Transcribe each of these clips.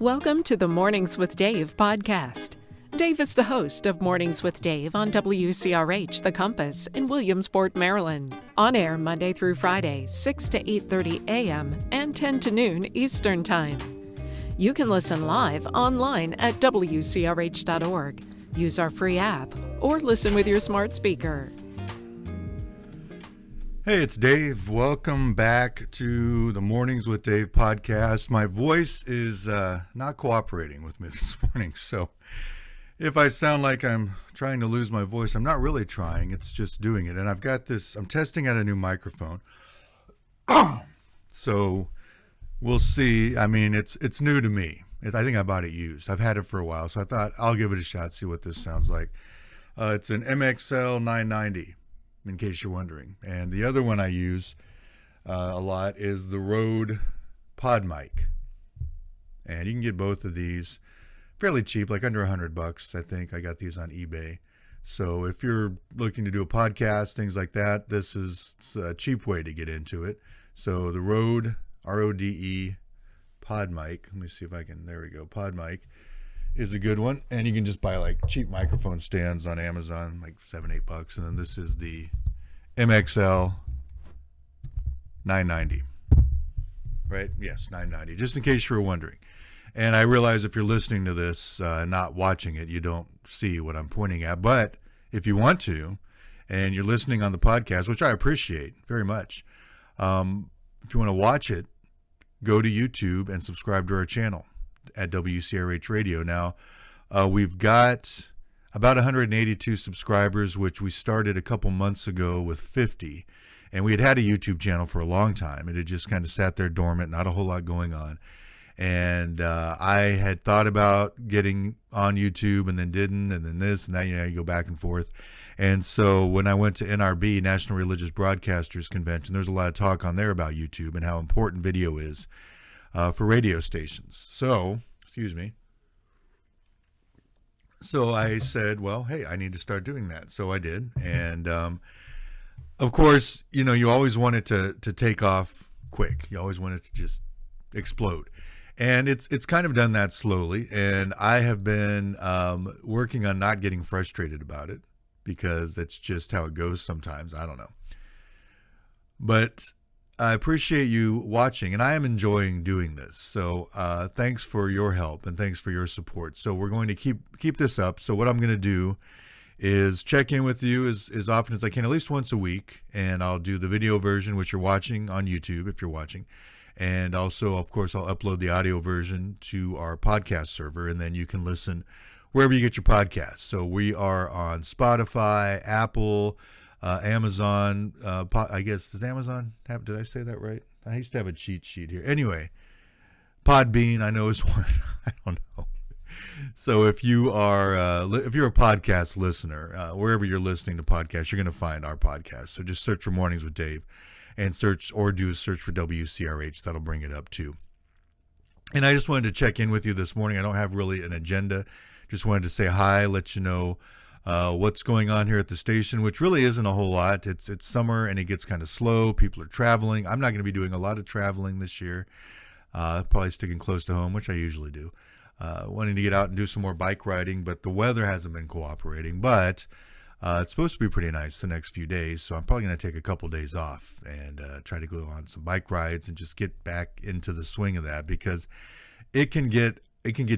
Welcome to the Mornings with Dave podcast. Dave is the host of Mornings with Dave on WCRH The Compass in Williamsport, Maryland. On air Monday through Friday, 6 to 8:30 a.m. and 10 to noon Eastern Time. You can listen live online at WCRH.org. Use our free app or listen with your smart speaker. Hey, it's Dave. Welcome back to the Mornings with Dave podcast. My voice is not cooperating with me this morning, so if I sound like I'm trying to lose my voice, I'm not really trying. It's just doing it. And I've got this, I'm testing out a new microphone. So we'll see. I mean, it's new to me. I think I bought it used. I've had it for a while, so I thought I'll give it a shot, see what this sounds like. It's an MXL 990. In case you're wondering. And the other one I use a lot is the Rode PodMic. And you can get both of these fairly cheap, like under $100, I think. I got these on eBay. So if you're looking to do a podcast, things like that, this is a cheap way to get into it. So the Rode, R-O-D-E, PodMic. Let me see if I can, there we go, PodMic is a good one. And you can just buy like cheap microphone stands on Amazon, like $7-8. And then this is the MXL 990, right? Yes, 990, just in case you were wondering. And I realize if you're listening to this, not watching it, you don't see what I'm pointing at. But if you want to, and you're listening on the podcast, which I appreciate very much, if you want to watch it, go to YouTube and subscribe to our channel at WCRH Radio. Now, we've got about 182 subscribers, which we started a couple months ago with 50. And we had a YouTube channel for a long time. It had just kind of sat there dormant, not a whole lot going on. And I had thought about getting on YouTube and then didn't, and then this and that, you go back and forth. And so when I went to NRB, National Religious Broadcasters Convention, there's a lot of talk on there about YouTube and how important video is for radio stations. So, So I said, well, hey, I need to start doing that. So I did. And, of course, you always want it to take off quick. You always want it to just explode. And it's kind of done that slowly. And I have been working on not getting frustrated about it because that's just how it goes sometimes. I don't know. But I appreciate you watching, and I am enjoying doing this. So thanks for your help and thanks for your support. So we're going to keep this up. So what I'm going to do is check in with you as often as I can, at least once a week, and I'll do the video version, which you're watching on YouTube if you're watching. And also, of course, I'll upload the audio version to our podcast server, and then you can listen wherever you get your podcasts. So we are on Spotify, Apple, Amazon, I guess, does Amazon have, did I say that right? I used to have a cheat sheet here. Anyway, Podbean, I know is one. I don't know. So if you are, if you're a podcast listener, wherever you're listening to podcasts, you're going to find our podcast. So just search for Mornings with Dave and search for WCRH. That'll bring it up too. And I just wanted to check in with you this morning. I don't have really an agenda. Just wanted to say hi, let you know what's going on here at the station, which really isn't a whole lot. It's summer and it gets kind of slow. People are traveling. I'm not going to be doing a lot of traveling this year. Probably sticking close to home, which I usually do. Wanting to get out and do some more bike riding, but the weather hasn't been cooperating. But it's supposed to be pretty nice the next few days, so I'm probably going to take a couple days off and try to go on some bike rides and just get back into the swing of that, because it can get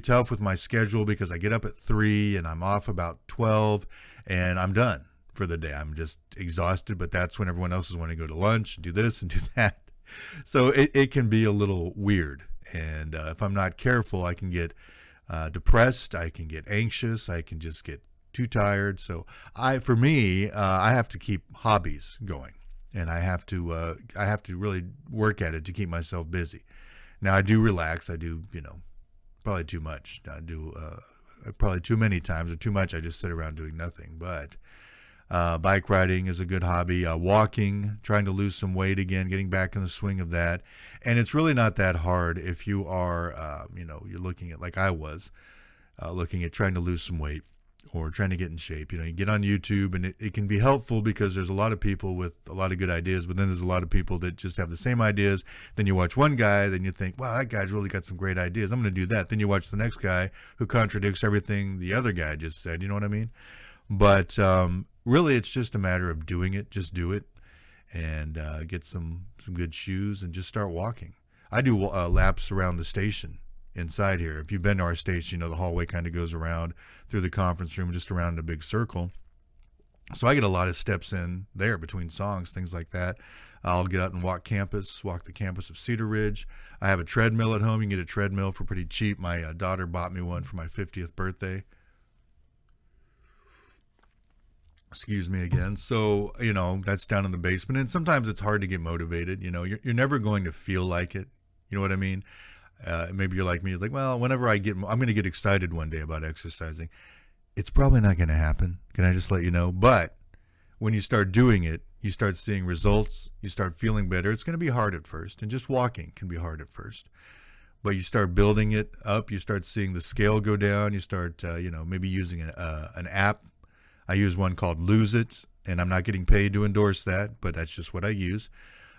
tough with my schedule, because I get up at 3 and I'm off about 12 and I'm done for the day. I'm just exhausted, but that's when everyone else is wanting to go to lunch and do this and do that. So it can be a little weird. And if I'm not careful, I can get depressed. I can get anxious. I can just get too tired. So I have to keep hobbies going, and I have to really work at it to keep myself busy. Now I do relax. I do, probably too much. I do probably too many times, or too much. I just sit around doing nothing. But bike riding is a good hobby. Walking, trying to lose some weight again, getting back in the swing of that. And it's really not that hard if you are, you're looking at, like I was, looking at trying to lose some weight. or trying to get in shape. You get on YouTube, and it can be helpful because there's a lot of people with a lot of good ideas, but then there's a lot of people that just have the same ideas. Then you watch one guy, then you think, wow, that guy's really got some great ideas. I'm going to do that. Then you watch the next guy who contradicts everything the other guy just said. You know what I mean? But really, it's just a matter of doing it. Just do it, and get some good shoes and just start walking. I do laps around the station inside here. If you've been to our station, the hallway kind of goes around through the conference room, just around a big circle. So I get a lot of steps in there between songs, things like that. I'll get out and walk the campus of Cedar Ridge. I have a treadmill at home. You can get a treadmill for pretty cheap. My daughter bought me one for my 50th birthday. Excuse me again. So, that's down in the basement. And sometimes it's hard to get motivated. You're never going to feel like it. You know what I mean? Maybe you're like me. Like, well, whenever I'm going to get excited one day about exercising. It's probably not going to happen. Can I just let you know? But when you start doing it, you start seeing results. You start feeling better. It's going to be hard at first. And just walking can be hard at first. But you start building it up. You start seeing the scale go down. You start, maybe using an app. I use one called Lose It, and I'm not getting paid to endorse that, but that's just what I use.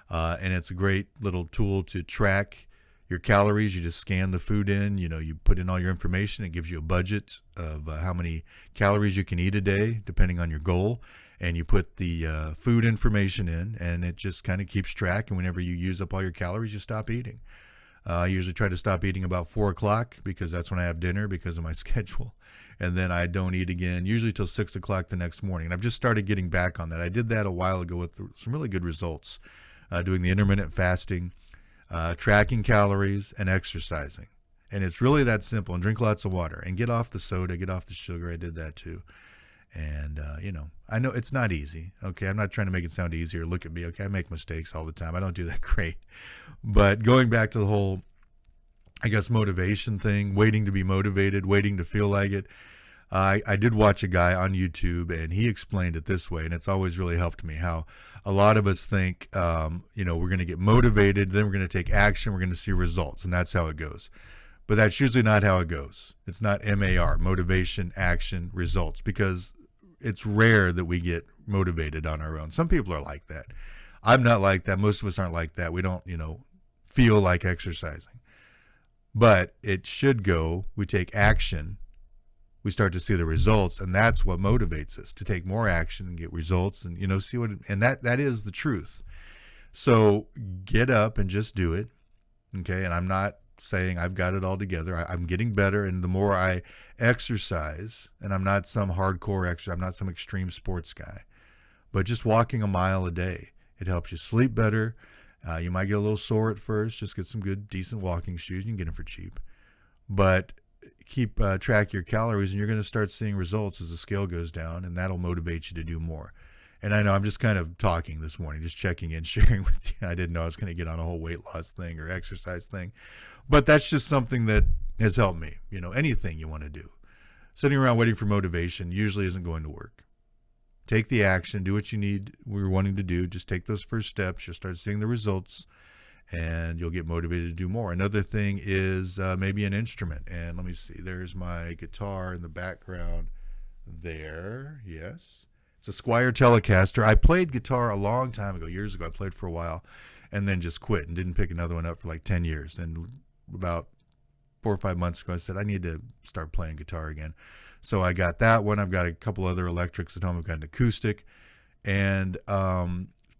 And it's a great little tool to track your calories. You just scan the food in, you put in all your information. It gives you a budget of how many calories you can eat a day, depending on your goal. And you put the food information in, and it just kind of keeps track. And whenever you use up all your calories, you stop eating. I usually try to stop eating about 4 o'clock because that's when I have dinner because of my schedule. And then I don't eat again, usually till 6 o'clock the next morning. And I've just started getting back on that. I did that a while ago with some really good results, doing the intermittent fasting, tracking calories, and exercising. And it's really that simple. And drink lots of water and get off the soda, get off the sugar. I did that too. And, I know it's not easy. Okay. I'm not trying to make it sound easier. Look at me. Okay. I make mistakes all the time. I don't do that great. But going back to the whole, motivation thing, waiting to be motivated, waiting to feel like it. I did watch a guy on YouTube, and he explained it this way, and it's always really helped me, how a lot of us think, we're going to get motivated, then we're going to take action, we're going to see results, and that's how it goes. But that's usually not how it goes. It's not MAR, motivation, action, results, because it's rare that we get motivated on our own. Some people are like that. I'm not like that. Most of us aren't like that. We don't, feel like exercising. But it should go, we take action, we start to see the results, and that's what motivates us to take more action and get results and, see what, and that is the truth. So get up and just do it. Okay. And I'm not saying I've got it all together. I'm getting better. And the more I exercise, and I'm not some hardcore exercise, I'm not some extreme sports guy, but just walking a mile a day, it helps you sleep better. You might get a little sore at first. Just get some good, decent walking shoes. You can get them for cheap. But keep track of your calories, and you're going to start seeing results as the scale goes down, and that'll motivate you to do more. And I know I'm just kind of talking this morning, just checking in, sharing with you. I didn't know I was going to get on a whole weight loss thing or exercise thing. But that's just something that has helped me. Anything you want to do. Sitting around waiting for motivation usually isn't going to work. Take the action, do what we're wanting to do. Just take those first steps. You'll start seeing the results, and you'll get motivated to do more. Another thing is maybe an instrument. And let me see. There's my guitar in the background there. Yes. It's a Squier Telecaster. I played guitar a long time ago, years ago. I played for a while and then just quit and didn't pick another one up for like 10 years. And about 4 or 5 months ago, I said, I need to start playing guitar again. So I got that one. I've got a couple other electrics at home. I've got an acoustic, and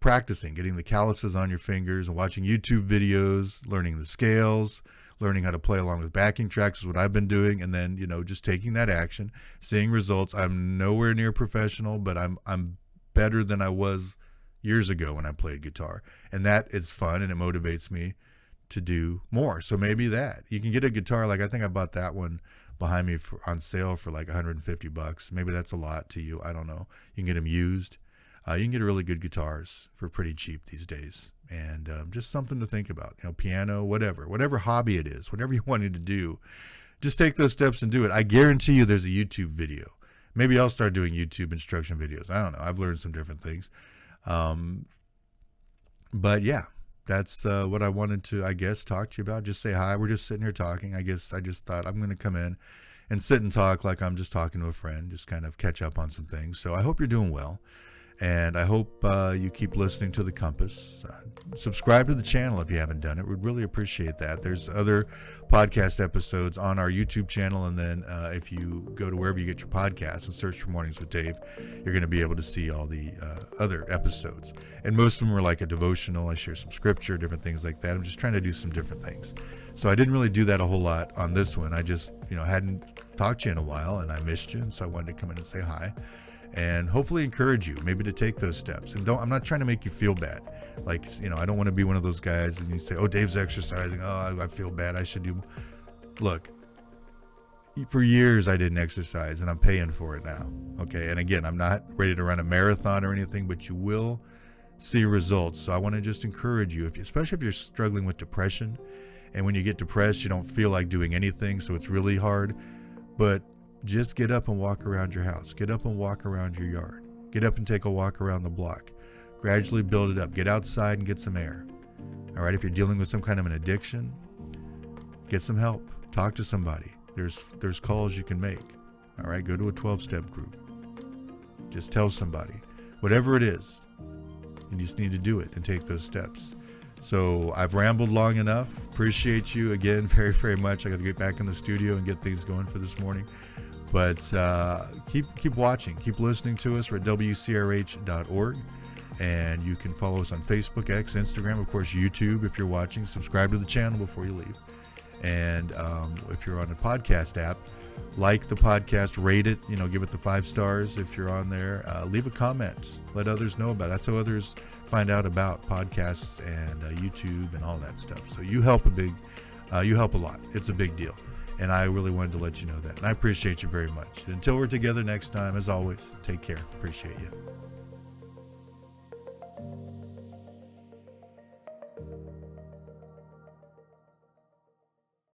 practicing, getting the calluses on your fingers and watching YouTube videos, learning the scales, learning how to play along with backing tracks is what I've been doing. And then, just taking that action, seeing results. I'm nowhere near professional, but I'm better than I was years ago when I played guitar. And that is fun, and it motivates me to do more. So maybe that. You can get a guitar, like I think I bought that one behind me on sale for like $150. Maybe that's a lot to you. I don't know. You can get them used. You can get really good guitars for pretty cheap these days. And just something to think about, piano, whatever hobby it is, whatever you wanted to do, just take those steps and do it. I guarantee you there's a YouTube video. Maybe I'll start doing YouTube instruction videos. I don't know. I've learned some different things. But yeah, that's what I wanted to, talk to you about. Just say hi. We're just sitting here talking. I just thought I'm going to come in and sit and talk like I'm just talking to a friend, just kind of catch up on some things. So I hope you're doing well. And I hope you keep listening to The Compass. Subscribe to the channel if you haven't done it. We'd really appreciate that. There's other podcast episodes on our YouTube channel. And then if you go to wherever you get your podcasts and search for Mornings with Dave, you're going to be able to see all the other episodes. And most of them are like a devotional. I share some scripture, different things like that. I'm just trying to do some different things. So I didn't really do that a whole lot on this one. I just, hadn't talked to you in a while, and I missed you. And so I wanted to come in and say hi. And hopefully encourage you maybe to take those steps. And I'm not trying to make you feel bad. Like, I don't want to be one of those guys and you say, oh, Dave's exercising. Oh, I feel bad. I should do. Look, for years I didn't exercise and I'm paying for it now. Okay. And again, I'm not ready to run a marathon or anything, but you will see results. So I want to just encourage you, especially if you're struggling with depression. And when you get depressed, you don't feel like doing anything. So it's really hard. But just get up and walk around your house. Get up and walk around your yard. Get up and take a walk around the block. Gradually build it up. Get outside and get some air. All right, if you're dealing with some kind of an addiction, get some help. Talk to somebody. There's calls you can make. All right, go to a 12-step group. Just tell somebody. Whatever it is, you just need to do it and take those steps. So I've rambled long enough. Appreciate you again very, very much. I got to get back in the studio and get things going for this morning. But keep watching, keep listening to us. We're at WCRH.org, and you can follow us on Facebook, X, Instagram, of course, YouTube. If you're watching, subscribe to the channel before you leave. And if you're on a podcast app, like the podcast, rate it, give it the 5 stars if you're on there. Leave a comment. Let others know about it. That's how others find out about podcasts and YouTube and all that stuff. So you help you help a lot. It's a big deal. And I really wanted to let you know that. And I appreciate you very much. Until we're together next time, as always, take care. Appreciate you.